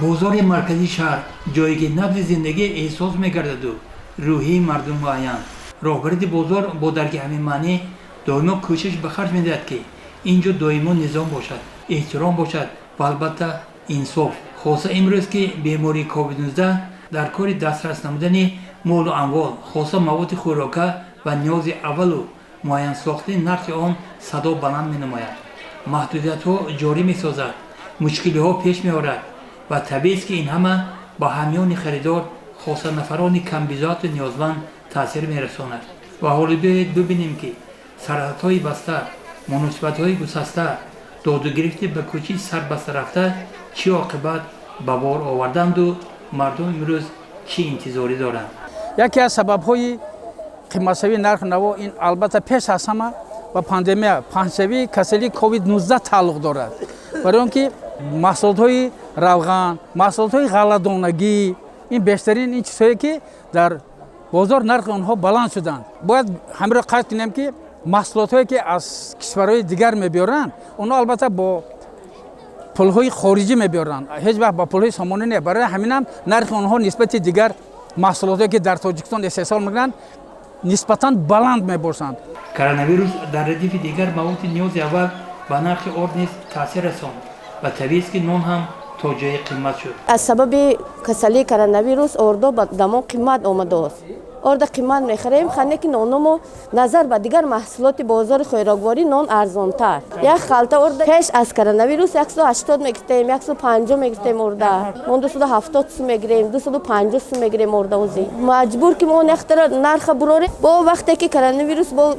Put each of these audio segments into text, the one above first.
بازار مرکزی شهر جایی که نبض زندگی احساس می‌گردد و روحی مردم مایند. راهبرد بازار با درک همین معنی دائما کوشش به خرج می‌دهد که اینجا دائما نظام باشد، احترام باشد و البته انصاف. خاصه امروز که بیماری کووید 19 در کار دسترس نمودن مال و اموال، خاصه مواد خوراکه و نیاز اول و معین ساخته نرخ آن صدا بلند می‌نماید. محدودیت‌ها جاری می‌سازد، مشکل‌ها پیش می‌آورد و طبیعی است که این همه با همیان خریدار خاصه نفران کم بضاعت و نیازمند تاثیر می‌رساند. و حالا بیایید ببینیم که سرحدهای بسته، مناسبت‌های گسسته، داد و گرفت به کوچی سر بسته رفته چه عاقبت به بار آوردند و مردم امروز چه انتظاری دارند؟ یکی از سبب‌های قیمت‌شوی نرخ نوا این البته پیش از همه با پاندمی کسری کووید 19 تعلق دارد. برای آنکه محصولات روغن، محصولات غله‌دانگی این بیشترین این چیزهایی که در بازار نرخ آنها بلند شدند. باید همین را قطع کنیم که محصولاتی که از کشورهای دیگر می‌بیارند اونها البته با پول‌های خارجی می‌بیارند، هیچ وقت با پول‌های سامانه نه. برای همین هم نرخ آنها نسبت دیگر محصولاتی که در تاجیکستان استحصال می‌کنند نسبتاً بلند می‌باشند. کرونا ویروس در ردیف دیگر مواد نیاز اول به نرخ آرد نیز تاثیر رساند و طبیعی است که نان هم تا جای قیمت شد. از سبب کسری کرونا ویروس آردا به دما قیمت آمده است. آرد قیمت می‌خریم خانه که نانمو نظر به دیگر محصولات بازار خوراکواری نان ارزان‌تر. یک خلطه آرد پیش از کرونا ویروس 180 میگیریم، 150 میگیریم آرد. ما 270 سو میگیریم، 250 سو میگیریم آرد اوزی. مجبور که ما نختار نرخ براره با وقتی که کرونا ویروس با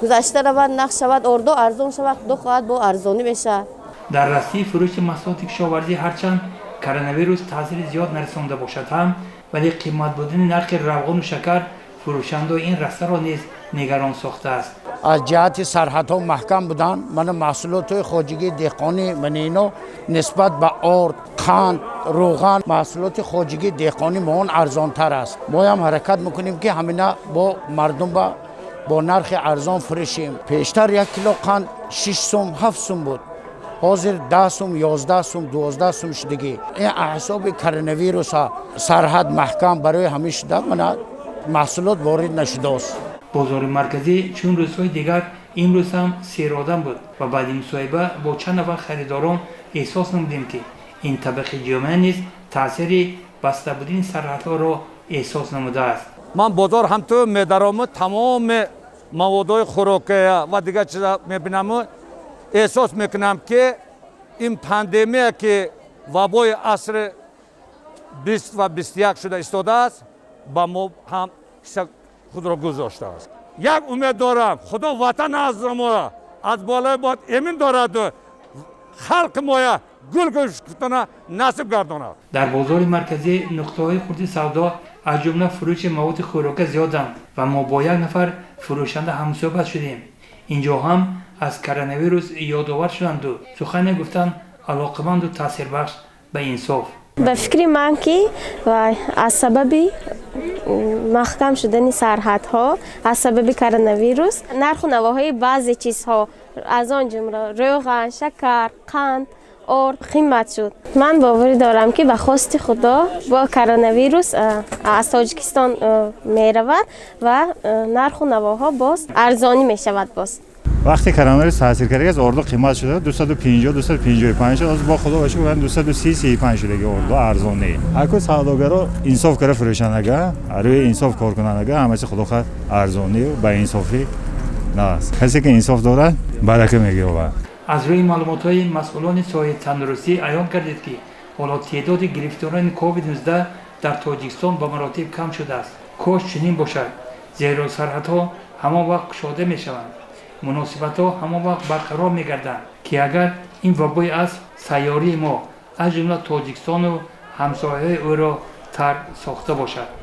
گذشته رود نقش شود آرد ارزان شود دو خواهد با ارزانی بشه. در راستی فروش محصولات کشاورزی هرچند کرونا ویروس تاثیر زیاد نرسانده باشد هم ولی قیمت بودن نرخ روغن و شکر فروشنده این راسته را نیز نگران ساخته است. از جهت سرحدها محکم بودن من محصولات خارجی دهقانی من اینو نسبت به آرد، قند، روغن محصولات خارجی دهقانی ما ارزان تر است. ما هم حرکت میکنیم که همینا با مردم با نرخ ارزان فروشیم. پیشتر 1 کیلو قند 6 سوم 7 سوم بود. حاضر 10 سوم 11 سوم 12 سوم شدگی. این اعصاب کرونا ویروس سرحد محکم برای همه شده من محصولات وارد نشده است. بازار مرکزی چون روزهای دیگر امروز هم سیرادن بود و بعد این مصاحبه با چند نفر خریداران احساس نمودیم که این طبقه جامعه نیز تاثیر بسته بودن سرحدها را احساس نموده است. من بازار هم تو می‌درم تمام موادهای خوراکی و دیگر چیزا می‌بینم احساس میکنم که این پاندمی که وبای عصر 20 و 21 شده ایستاده است با ما هم خود را گذاشته است. یک امید دارم خدا وطن از ما از بالای باد امین دارد و خلق ما گل گشتن نصیب گرداند. در بازار مرکزی نقطه‌های خرد سودا از جمله فروش مواد خوراکی زیادند و ما با یک نفر فروشنده همصحبت شدیم. اینجا هم از کرونا ویروس یادآور شدند و سخن گفتن علاقمند و تاثیربخش به انصاف. به فکر من که از سبب محکم شدن سرحدها از سبب کرونا ویروس نرخ و نواهای بعضی چیزها از آن جمله روغن، شکر، قند، آرد قیمت شد. من باوری دارم که به خواست خدا با کرونا ویروس از تاجیکستان می رود و نرخ و نواها باز ارزانی می شود باز. وقتی کرونا ویروس تاثیر کرده از اردو قیمت شده 250 255 شد از با خدا باشه من 230 35 شده که اردو ارزان نه. اگه سوداگرا انصاف کنه فروشندگان روی انصاف کار کننده همه چی خدا خواهد ارزانی و با انصافی نه کسی که انصاف داره برکه میگیره. از روی معلومات‌های مسئولان سایه تندرستی عیان گردید که حالا تعداد گرفتاران کووید 19 در تاجیکستان به مراتب کم شده است. کاش چنین باشد زیرا سرحدها همان وقت گشاده میشوند. مناسبت‌ها همان وقت برقرار می‌گردند که اگر این وبای از سیاره ما از جمله تاجیکستان و همسایه‌های او را تر ساخته باشد.